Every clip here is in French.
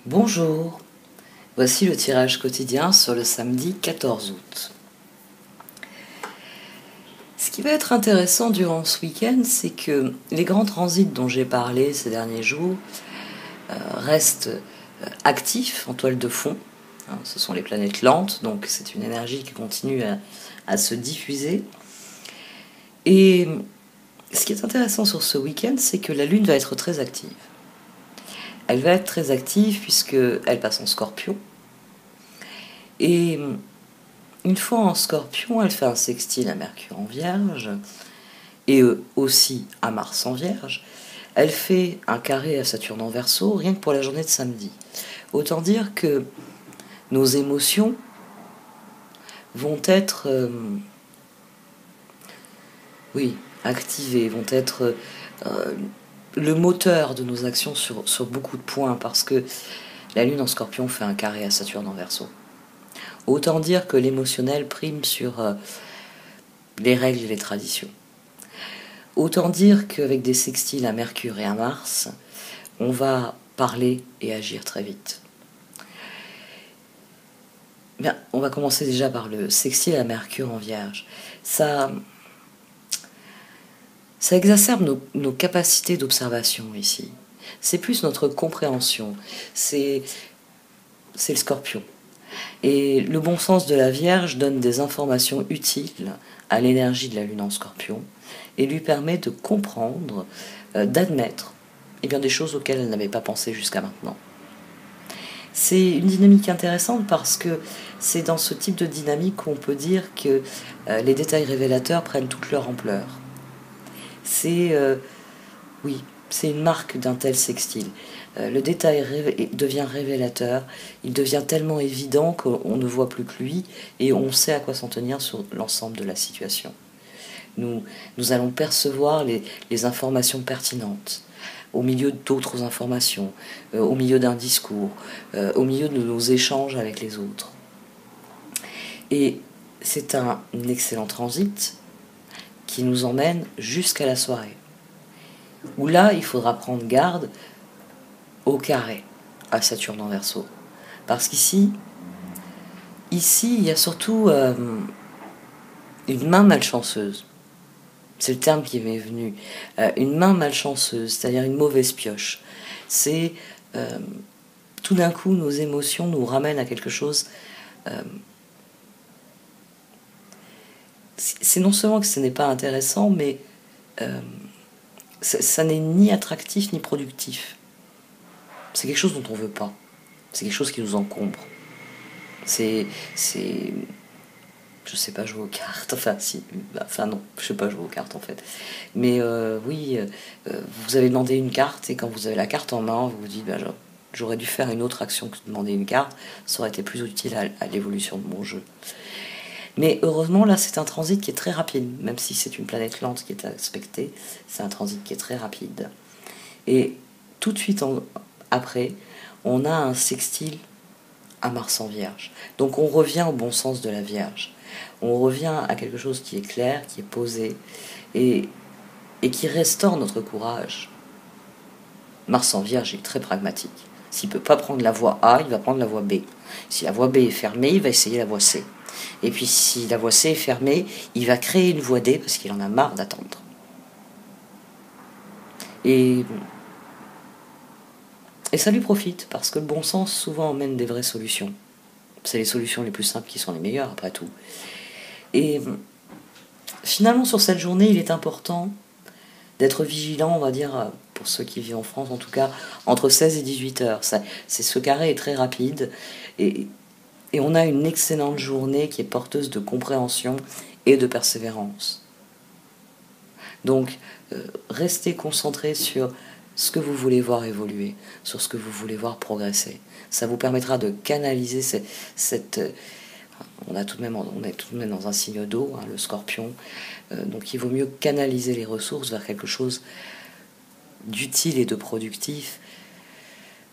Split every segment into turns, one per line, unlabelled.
Bonjour, voici le tirage quotidien sur le samedi 14 août. Ce qui va être intéressant durant ce week-end, c'est que les grands transits dont j'ai parlé ces derniers jours restent actifs en toile de fond. Ce sont les planètes lentes, donc c'est une énergie qui continue à se diffuser. Et ce qui est intéressant sur ce week-end, c'est que la Lune va être très active. Elle va être très active puisqu'elle passe en Scorpion. Et une fois en Scorpion, elle fait un sextile à Mercure en Vierge et aussi à Mars en Vierge. Elle fait un carré à Saturne en Verseau rien que pour la journée de samedi. Autant dire que nos émotions vont être activées, vont être le moteur de nos actions sur beaucoup de points, parce que la Lune en Scorpion fait un carré à Saturne en Verseau. Autant dire que l'émotionnel prime sur les règles et les traditions. Autant dire qu'avec des sextiles à Mercure et à Mars, on va parler et agir très vite. Bien, on va commencer déjà par le sextile à Mercure en Vierge. Ça exacerbe nos capacités d'observation ici. C'est plus notre compréhension. C'est le Scorpion. Et le bon sens de la Vierge donne des informations utiles à l'énergie de la Lune en Scorpion et lui permet de comprendre, d'admettre des choses auxquelles elle n'avait pas pensé jusqu'à maintenant. C'est une dynamique intéressante parce que c'est dans ce type de dynamique qu'on peut dire que les détails révélateurs prennent toute leur ampleur. C'est une marque d'un tel sextile. Le détail devient révélateur, il devient tellement évident qu'on ne voit plus que lui et on sait à quoi s'en tenir sur l'ensemble de la situation. Nous allons percevoir les informations pertinentes au milieu d'autres informations, au milieu d'un discours, au milieu de nos échanges avec les autres. Et c'est un excellent transit qui nous emmène jusqu'à la soirée, où là, il faudra prendre garde au carré à Saturne en Verseau. Parce qu'ici, il y a surtout une main malchanceuse. C'est le terme qui m'est venu. Une main malchanceuse, c'est-à-dire une mauvaise pioche. C'est tout d'un coup, nos émotions nous ramènent à quelque chose. C'est non seulement que ce n'est pas intéressant, mais ça n'est ni attractif ni productif. C'est quelque chose dont on ne veut pas. C'est quelque chose qui nous encombre. Je sais pas jouer aux cartes. Non, je sais pas jouer aux cartes en fait. Mais vous avez demandé une carte et quand vous avez la carte en main, vous vous dites j'aurais dû faire une autre action que de demander une carte. Ça aurait été plus utile à l'évolution de mon jeu. Mais heureusement, là, c'est un transit qui est très rapide. Même si c'est une planète lente qui est aspectée, c'est un transit qui est très rapide. Et tout de suite après, on a un sextile à Mars en Vierge. Donc on revient au bon sens de la Vierge. On revient à quelque chose qui est clair, qui est posé, et qui restaure notre courage. Mars en Vierge est très pragmatique. S'il ne peut pas prendre la voie A, il va prendre la voie B. Si la voie B est fermée, il va essayer la voie C. Et puis si la voie C est fermée, il va créer une voie D parce qu'il en a marre d'attendre. Et ça lui profite, parce que le bon sens souvent emmène des vraies solutions. C'est les solutions les plus simples qui sont les meilleures, après tout. Et finalement, sur cette journée, il est important d'être vigilant, on va dire, pour ceux qui vivent en France en tout cas, entre 16 et 18 heures. Ce carré est très rapide, et on a une excellente journée qui est porteuse de compréhension et de persévérance. Donc, restez concentrés sur ce que vous voulez voir évoluer, sur ce que vous voulez voir progresser. Ça vous permettra de canaliser on est tout de même dans un signe d'eau, le Scorpion, donc il vaut mieux canaliser les ressources vers quelque chose d'utile et de productif.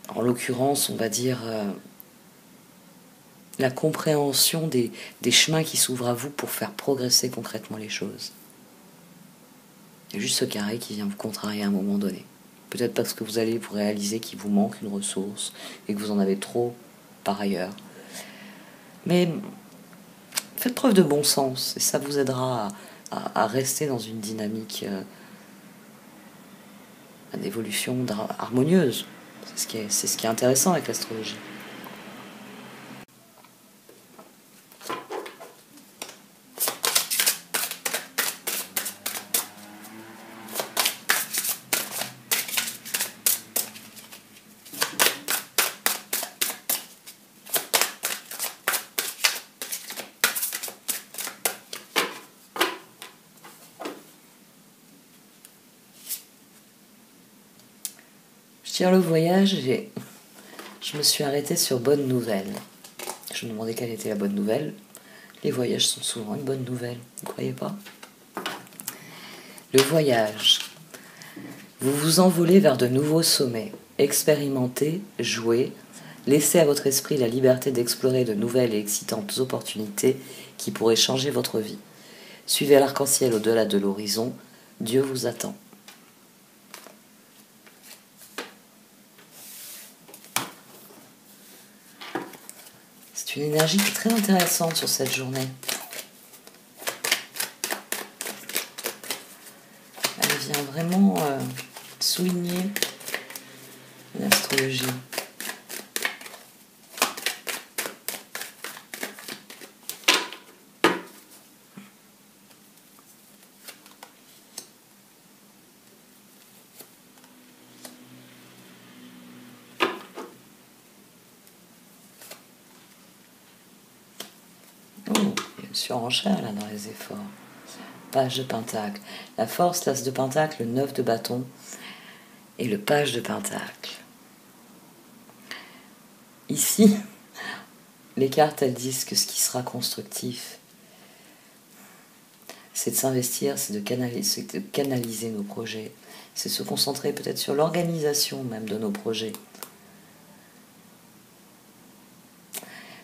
En l'occurrence, on va dire la compréhension des chemins qui s'ouvrent à vous pour faire progresser concrètement les choses. Il y a juste ce carré qui vient vous contrarier à un moment donné. Peut-être parce que vous allez vous réaliser qu'il vous manque une ressource et que vous en avez trop par ailleurs. Mais faites preuve de bon sens et ça vous aidera à rester dans une dynamique d'évolution harmonieuse. C'est ce qui est intéressant avec l'astrologie. Je tire le voyage et je me suis arrêtée sur bonne nouvelle. Je me demandais quelle était la bonne nouvelle. Les voyages sont souvent une bonne nouvelle, vous ne croyez pas? Le voyage. Vous vous envolez vers de nouveaux sommets. Expérimentez, jouez, laissez à votre esprit la liberté d'explorer de nouvelles et excitantes opportunités qui pourraient changer votre vie. Suivez l'arc-en-ciel au-delà de l'horizon. Dieu vous attend. C'est une énergie qui est très intéressante sur cette journée. Elle vient vraiment souligner l'astrologie. Oh, il y a une surenchère là dans les efforts. Page de Pentacle. La force, l'as de Pentacle, le 9 de bâton et le page de Pentacle. Ici, les cartes, elles disent que ce qui sera constructif, c'est de s'investir, c'est de canaliser nos projets, c'est de se concentrer peut-être sur l'organisation même de nos projets.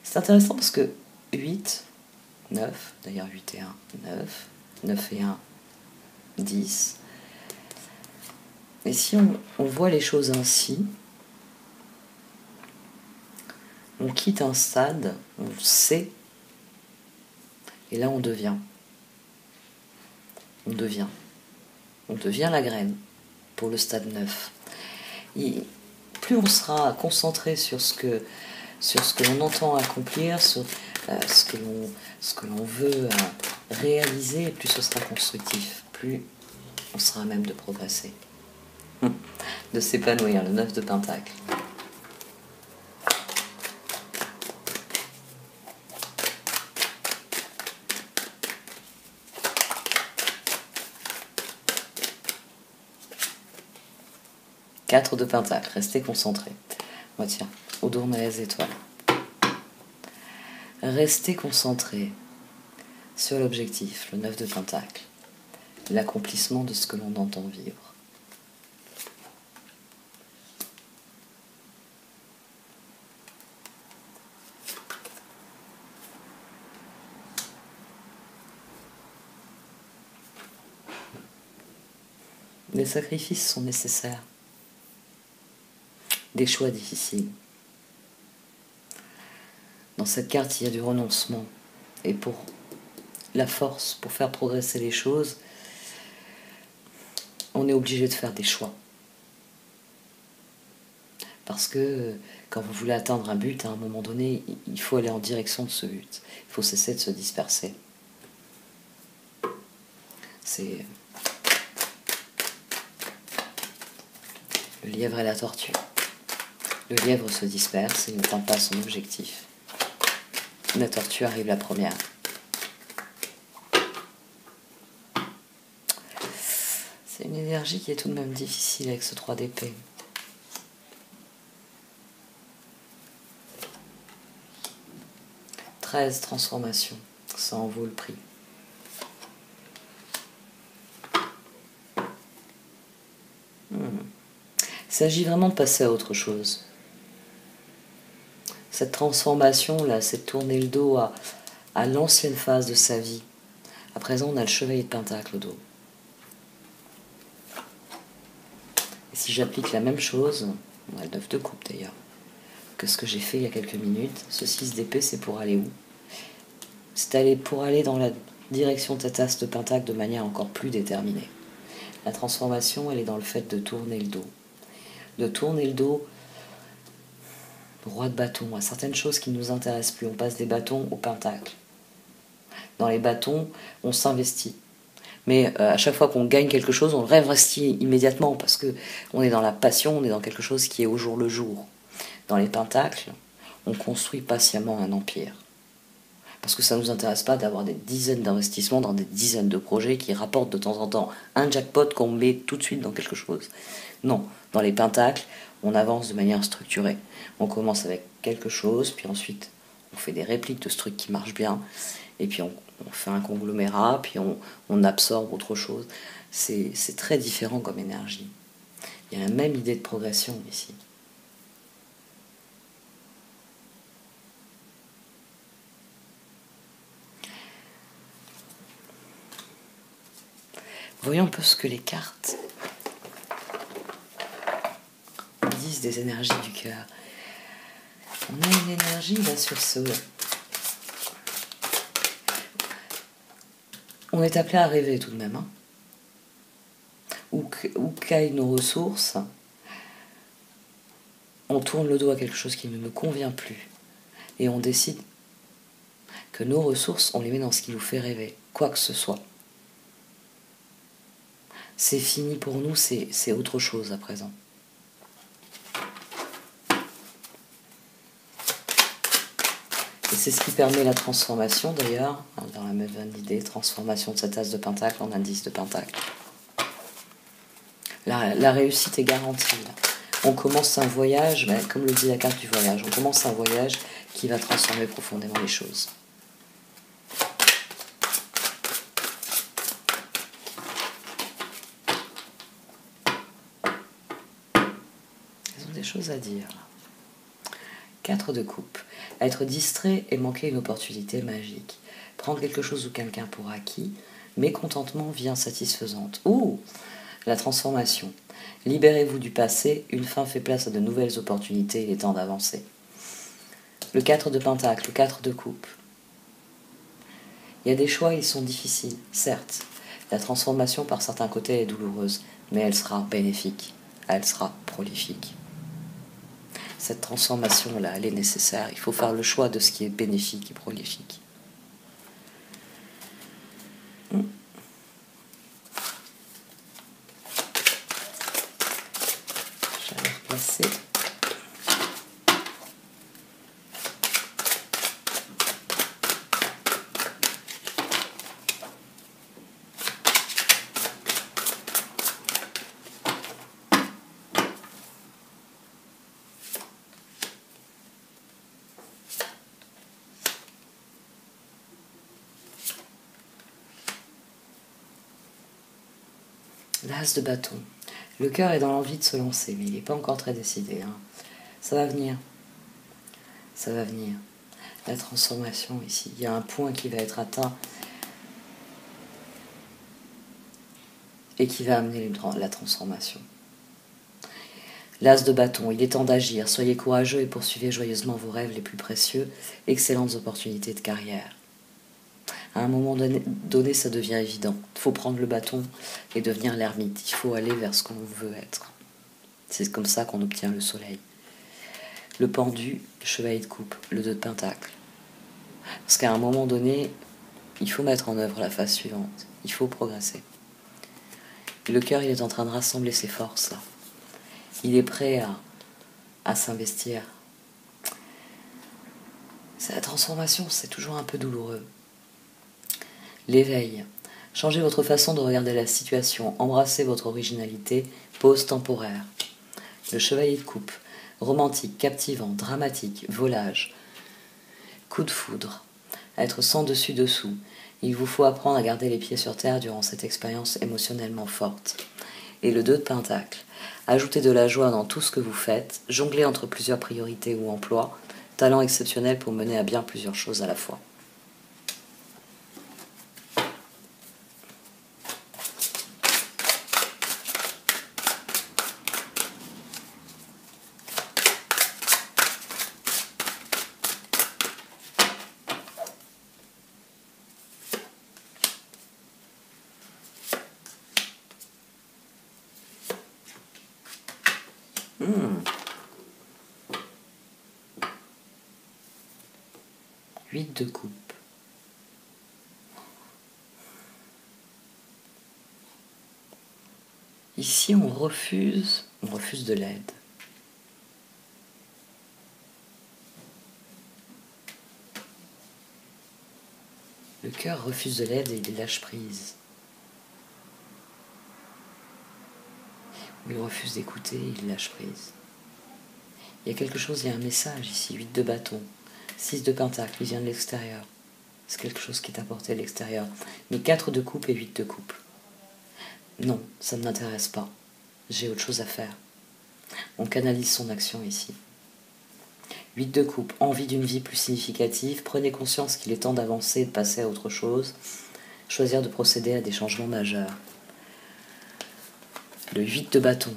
C'est intéressant parce que 8, 9, d'ailleurs 8 et 1, 9, 9 et 1, 10. Et si on voit les choses ainsi, on quitte un stade, on sait, et là on devient. On devient la graine pour le stade 9. Et plus on sera concentré sur ce que l'on entend accomplir, sur ce que l'on veut réaliser, plus ce sera constructif, plus on sera à même de progresser, de s'épanouir, le 9 de Pentacle. Quatre de Pentacle, restez concentrés. Oh, tiens, au dos on a les étoiles. Restez concentrés sur l'objectif, le 9 de Pentacle, l'accomplissement de ce que l'on entend vivre. Les sacrifices sont nécessaires. Des choix difficiles. Dans cette carte, il y a du renoncement. Et pour la force, pour faire progresser les choses, on est obligé de faire des choix. Parce que quand vous voulez atteindre un but, à un moment donné, il faut aller en direction de ce but. Il faut cesser de se disperser. C'est le lièvre et la tortue. Le lièvre se disperse et n'atteint pas son objectif. La tortue arrive la première. C'est une énergie qui est tout de même difficile avec ce 3 d'épée. « 13 transformations, ça en vaut le prix. » Il s'agit vraiment de passer à autre chose. Cette transformation-là, c'est de tourner le dos à l'ancienne phase de sa vie. À présent, on a le chevalier de Pentacle au dos. Et
Si j'applique la même chose, on a le 9 de coupe d'ailleurs, que ce que j'ai fait il y a quelques minutes, ce 6 d'épée, c'est pour aller où? C'est pour aller dans la direction de cet as de pentacle de manière encore plus déterminée. La transformation, elle est dans le fait de tourner le dos. De tourner le dos, roi de bâton, à certaines choses qui ne nous intéressent plus. On passe des bâtons au pentacle. Dans les bâtons, on s'investit. Mais à chaque fois qu'on gagne quelque chose, on le réinvestit immédiatement parce que on est dans la passion, on est dans quelque chose qui est au jour le jour. Dans les pentacles, on construit patiemment un empire. Parce que ça ne nous intéresse pas d'avoir des dizaines d'investissements dans des dizaines de projets qui rapportent de temps en temps un jackpot qu'on met tout de suite dans quelque chose. Non, dans les pentacles, on avance de manière structurée. On commence avec quelque chose, puis ensuite on fait des répliques de ce truc qui marche bien, et puis on fait un conglomérat, puis on absorbe autre chose. C'est très différent comme énergie. Il y a la même idée de progression ici. Voyons un peu ce que les cartes disent des énergies du cœur. On a une énergie là sur ce... On est appelé à rêver tout de même. Hein. Où qu'aillent nos ressources, on tourne le dos à quelque chose qui ne nous convient plus. Et on décide que nos ressources, on les met dans ce qui nous fait rêver, quoi que ce soit. C'est fini pour nous, c'est autre chose à présent. Et c'est ce qui permet la transformation d'ailleurs, dans la même idée, transformation de cet as de pentacle en indice de pentacle. La réussite est garantie. Là. On commence un voyage, comme le dit la carte du voyage, on commence un voyage qui va transformer profondément les choses. Ils ont des choses à dire. 4 de coupe. Être distrait et manquer une opportunité magique. Prendre quelque chose ou quelqu'un pour acquis, mécontentement vie insatisfaisante. Ouh, la transformation. Libérez-vous du passé, une fin fait place à de nouvelles opportunités, il est temps d'avancer. Le 4 de pentacle, le 4 de coupe. Il y a des choix, ils sont difficiles, certes. La transformation par certains côtés est douloureuse, mais elle sera bénéfique, elle sera prolifique. Cette transformation-là, elle est nécessaire. Il faut faire le choix de ce qui est bénéfique et prolifique. J'allais replacer. L'as de bâton. Le cœur est dans l'envie de se lancer, mais il n'est pas encore très décidé. Hein. Ça va venir. Ça va venir. La transformation ici. Il y a un point qui va être atteint et qui va amener la transformation. L'as de bâton. Il est temps d'agir. Soyez courageux et poursuivez joyeusement vos rêves les plus précieux. Excellentes opportunités de carrière. À un moment donné, ça devient évident. Il faut prendre le bâton et devenir l'ermite. Il faut aller vers ce qu'on veut être. C'est comme ça qu'on obtient le soleil. Le pendu, le chevalier de coupe, le 2 de pentacle. Parce qu'à un moment donné, il faut mettre en œuvre la phase suivante. Il faut progresser. Et le cœur, il est en train de rassembler ses forces. Là. Il est prêt à s'investir. C'est la transformation, c'est toujours un peu douloureux. L'éveil. Changez votre façon de regarder la situation. Embrassez votre originalité. Pause temporaire. Le chevalier de coupe. Romantique, captivant, dramatique, volage. Coup de foudre. Être sans dessus-dessous. Il vous faut apprendre à garder les pieds sur terre durant cette expérience émotionnellement forte. Et le 2 de pentacle. Ajoutez de la joie dans tout ce que vous faites. Jonglez entre plusieurs priorités ou emplois. Talent exceptionnel pour mener à bien plusieurs choses à la fois.
8 de coupe. Ici, on refuse de l'aide. Le cœur refuse de l'aide et il lâche prise. Il refuse d'écouter et il lâche prise. Il y a quelque chose, il y a un message ici, 8 de bâton, 6 de pentacle, il vient de l'extérieur. C'est quelque chose qui est apporté à l'extérieur. Mais 4 de coupe et 8 de coupe. Non, ça ne m'intéresse pas. J'ai autre chose à faire. On canalise son action ici. 8 de coupe, envie d'une vie plus significative. Prenez conscience qu'il est temps d'avancer et de passer à autre chose. Choisir de procéder à des changements majeurs. Le 8 de bâton.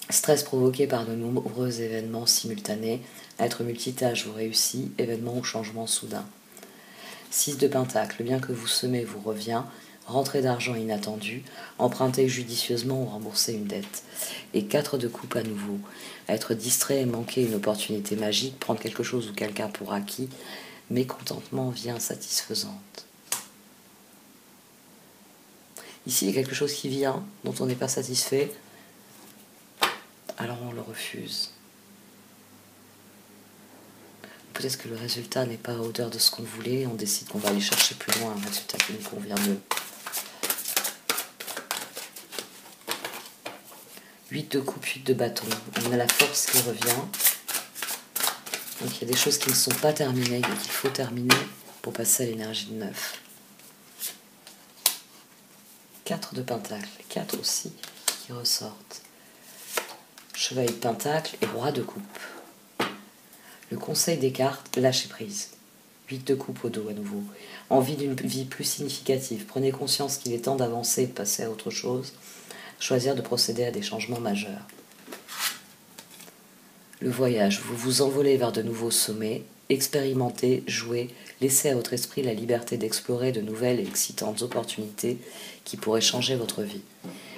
Stress provoqué par de nombreux événements simultanés. Être multitâche vous réussit, événement ou changement soudain. 6 de pentacle, bien que vous semez vous revient. Rentrée d'argent inattendue, emprunter judicieusement ou rembourser une dette. Et 4 de coupe à nouveau. Être distrait et manquer une opportunité magique, prendre quelque chose ou quelqu'un pour acquis, mécontentement vie insatisfaisante. Ici, il y a quelque chose qui vient, dont on n'est pas satisfait, alors on le refuse. Peut-être que le résultat n'est pas à hauteur de ce qu'on voulait, on décide qu'on va aller chercher plus loin un résultat qui nous convient mieux. 8 de coupe, 8 de bâton. On a la force qui revient. Donc il y a des choses qui ne sont pas terminées et qu'il faut terminer pour passer à l'énergie de 9. 4 de pentacle, 4 aussi qui ressortent. Chevalier de pentacle et roi de coupe. Le conseil des cartes, lâcher prise. 8 de coupe au dos à nouveau. Envie d'une vie plus significative. Prenez conscience qu'il est temps d'avancer et de passer à autre chose. Choisir de procéder à des changements majeurs. Le voyage, vous vous envolez vers de nouveaux sommets, expérimentez, jouez, laissez à votre esprit la liberté d'explorer de nouvelles et excitantes opportunités qui pourraient changer votre vie.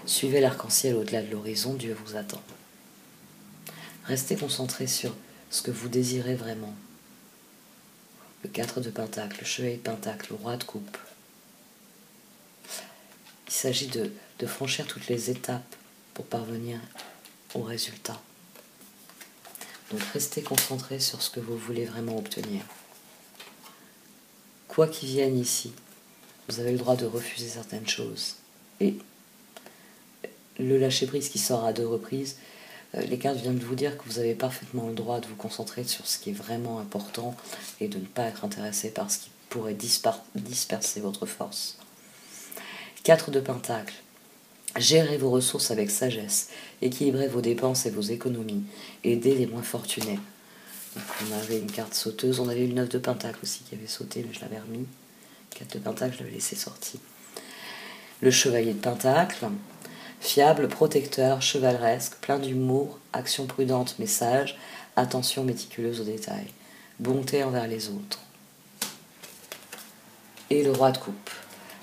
Suivez l'arc-en-ciel au-delà de l'horizon, Dieu vous attend. Restez concentré sur ce que vous désirez vraiment. Le 4 de pentacle, le chevalier de pentacle, le roi de coupe. Il s'agit de franchir toutes les étapes pour parvenir au résultat. Donc restez concentré sur ce que vous voulez vraiment obtenir. Quoi qu'il vienne ici, vous avez le droit de refuser certaines choses. Et le lâcher-prise qui sort à 2 reprises, les cartes viennent de vous dire que vous avez parfaitement le droit de vous concentrer sur ce qui est vraiment important et de ne pas être intéressé par ce qui pourrait disperser votre force. 4 de pentacle. Gérez vos ressources avec sagesse, équilibrez vos dépenses et vos économies, aidez les moins fortunés. Donc on avait une carte sauteuse, on avait le 9 de pentacle aussi qui avait sauté, mais je l'avais remis. 4 de pentacle, je l'avais laissé sorti. Le chevalier de pentacle, fiable, protecteur, chevaleresque, plein d'humour, action prudente mais sage, attention méticuleuse aux détails, bonté envers les autres. Et le roi de coupe.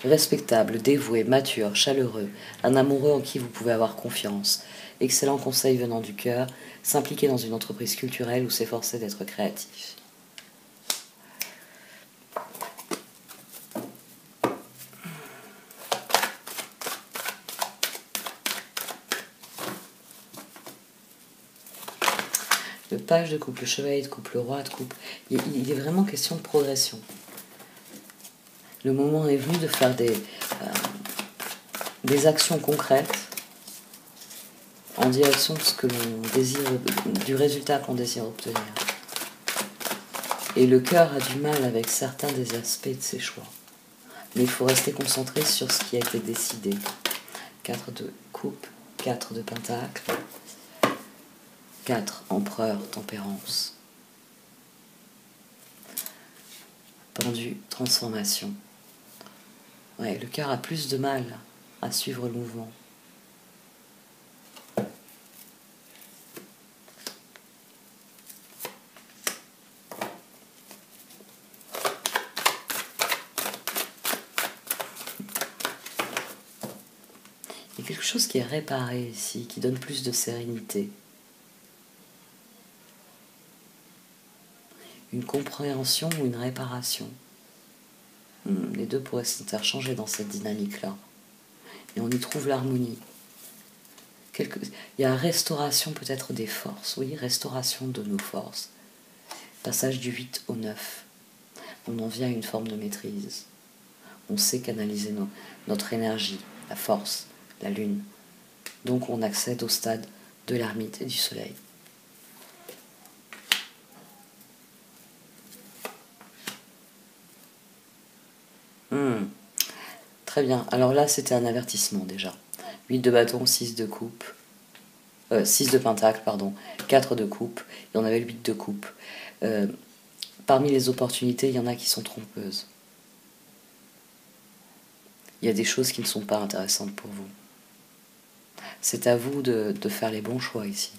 Respectable, dévoué, mature, chaleureux, un amoureux en qui vous pouvez avoir confiance, excellent conseil venant du cœur, s'impliquer dans une entreprise culturelle ou s'efforcer d'être créatif. Le page de coupe, le chevalier de coupe, le roi de coupe, il est vraiment question de progression. Le moment est venu de faire des actions concrètes en direction de ce que l'on désire, du résultat qu'on désire obtenir. Et le cœur a du mal avec certains des aspects de ses choix. Mais il faut rester concentré sur ce qui a été décidé. 4 de coupe, 4 de pentacle, 4 empereur, tempérance. Pendu, transformation. Ouais, le cœur a plus de mal à suivre le mouvement. Il y a quelque chose qui est réparé ici, qui donne plus de sérénité. une compréhension ou une réparation. Les deux pourraient s'interchanger dans cette dynamique-là. Et on y trouve l'harmonie. Il y a restauration peut-être des forces, oui, restauration de nos forces. Passage du 8 au 9. On en vient à une forme de maîtrise. On sait canaliser notre énergie, la force, la lune. Donc on accède au stade de l'ermite et du soleil. Très bien. Alors là, c'était un avertissement déjà. 8 de bâton, 6 de coupe. 6 de pentacle, pardon. 4 de coupe. Et on avait le 8 de coupe. Parmi les opportunités, il y en a qui sont trompeuses. Il y a des choses qui ne sont pas intéressantes pour vous. C'est à vous de faire les bons choix ici.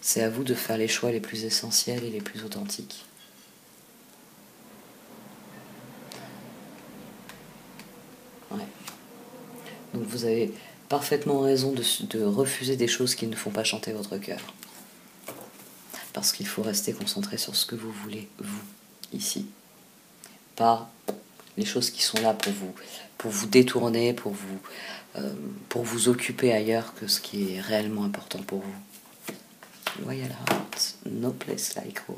C'est à vous de faire les choix les plus essentiels et les plus authentiques. Ouais. Donc vous avez parfaitement raison de refuser des choses qui ne font pas chanter votre cœur. Parce qu'il faut rester concentré sur ce que vous voulez, vous, ici. Pas les choses qui sont là pour vous détourner, pour vous occuper ailleurs que ce qui est réellement important pour vous. Royal Heart, no place like home.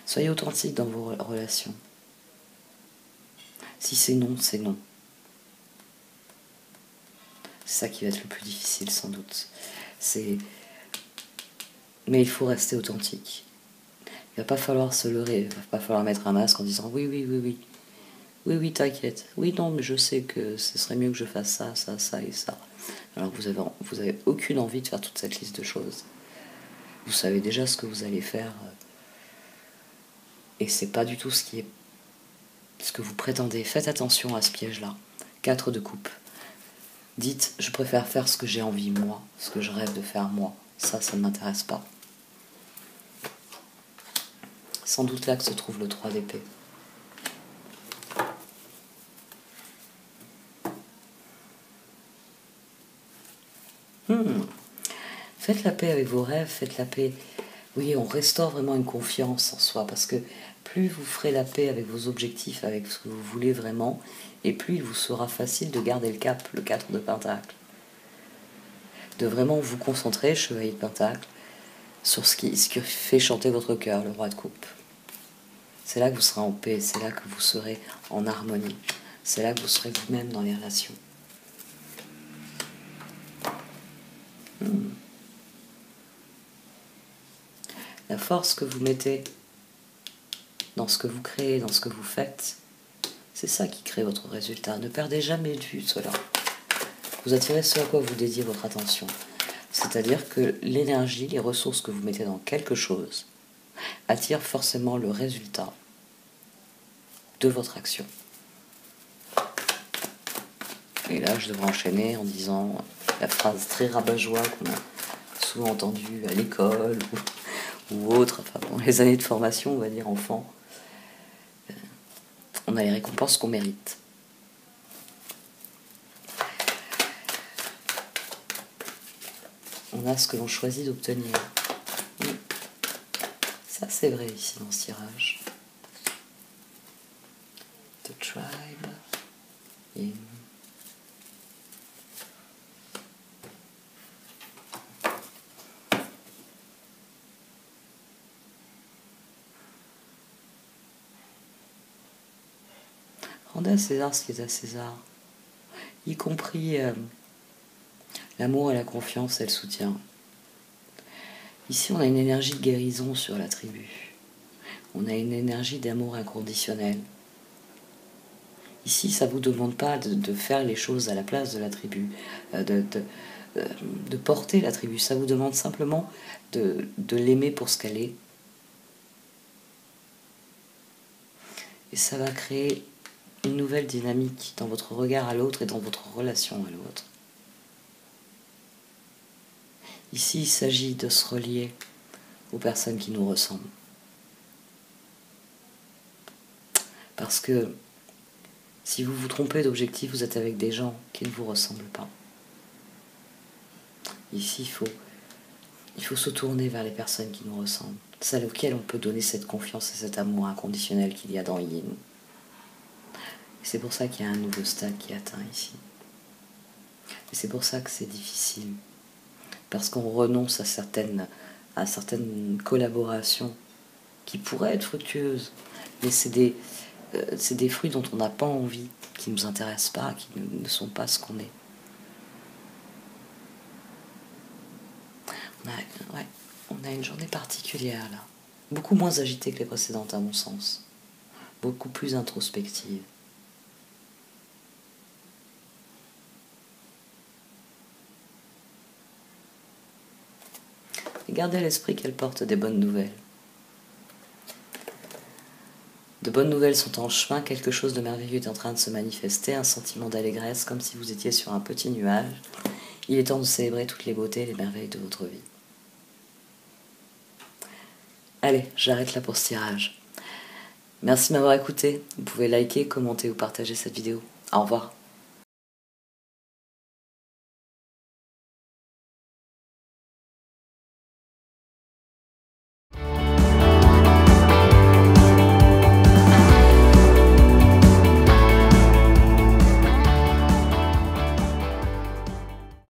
Soyez authentique dans vos relations. Si c'est non, c'est non. C'est ça qui va être le plus difficile sans doute. Mais il faut rester authentique. Il va pas falloir se leurrer, il va pas falloir mettre un masque en disant oui, oui, oui, oui. Oui, oui, t'inquiète. Oui, non, mais je sais que ce serait mieux que je fasse ça, ça, ça et ça. Alors vous avez aucune envie de faire toute cette liste de choses. Vous savez déjà ce que vous allez faire. Et c'est pas du tout ce que vous prétendez. Faites attention à ce piège-là. 4 de coupe. Dites, je préfère faire ce que j'ai envie, moi, ce que je rêve de faire, moi. Ça ne m'intéresse pas. Sans doute là que se trouve le 3 d'épée. Faites la paix avec vos rêves, faites la paix. Oui, on restaure vraiment une confiance en soi, parce que plus vous ferez la paix avec vos objectifs, avec ce que vous voulez vraiment, et plus il vous sera facile de garder le cap, le 4 de pentacle. De vraiment vous concentrer, chevalier de pentacle, sur ce qui fait chanter votre cœur, le roi de coupe. C'est là que vous serez en paix, c'est là que vous serez en harmonie, c'est là que vous serez vous-même dans les relations. La force que vous mettez dans ce que vous créez, dans ce que vous faites, c'est ça qui crée votre résultat. Ne perdez jamais de vue cela. Vous attirez ce à quoi vous dédiez votre attention. C'est-à-dire que l'énergie, les ressources que vous mettez dans quelque chose attirent forcément le résultat de votre action. Et là, je devrais enchaîner en disant la phrase très rabat-joie qu'on a souvent entendue à l'école ou autre, enfin, dans les années de formation, on va dire enfant. On a les récompenses qu'on mérite. On a ce que l'on choisit d'obtenir. Ça, c'est vrai ici dans ce tirage. The tribe in... Rendez à César ce qui est à César, y compris l'amour et la confiance et le soutien. Ici, on a une énergie de guérison sur la tribu. On a une énergie d'amour inconditionnel. Ici, ça ne vous demande pas de faire les choses à la place de la tribu, de porter la tribu. Ça vous demande simplement de l'aimer pour ce qu'elle est. Et ça va créer une nouvelle dynamique dans votre regard à l'autre et dans votre relation à l'autre. Ici, il s'agit de se relier aux personnes qui nous ressemblent. Parce que si vous vous trompez d'objectif, vous êtes avec des gens qui ne vous ressemblent pas. Ici, il faut
Il faut se tourner vers les personnes qui nous ressemblent, celles auxquelles on peut donner cette confiance et cet amour inconditionnel qu'il y a dans Yin. Et c'est pour ça qu'il y a un nouveau stade qui est atteint ici. Et c'est pour ça que c'est difficile. Parce qu'on renonce à certaines collaborations qui pourraient être fructueuses. Mais c'est des fruits dont on n'a pas envie, qui ne nous intéressent pas, qui ne sont pas ce qu'on est. On a une journée particulière là. Beaucoup moins agitée que les précédentes à mon sens. Beaucoup plus introspective. Et gardez à l'esprit qu'elle porte des bonnes nouvelles. De bonnes nouvelles sont en chemin, quelque chose de merveilleux est en train de se manifester, un sentiment d'allégresse comme si vous étiez sur un petit nuage. Il est temps de célébrer toutes les beautés et les merveilles de votre vie. Allez, j'arrête là pour ce tirage. Merci de m'avoir écouté. Vous pouvez liker, commenter ou partager cette vidéo. Au revoir.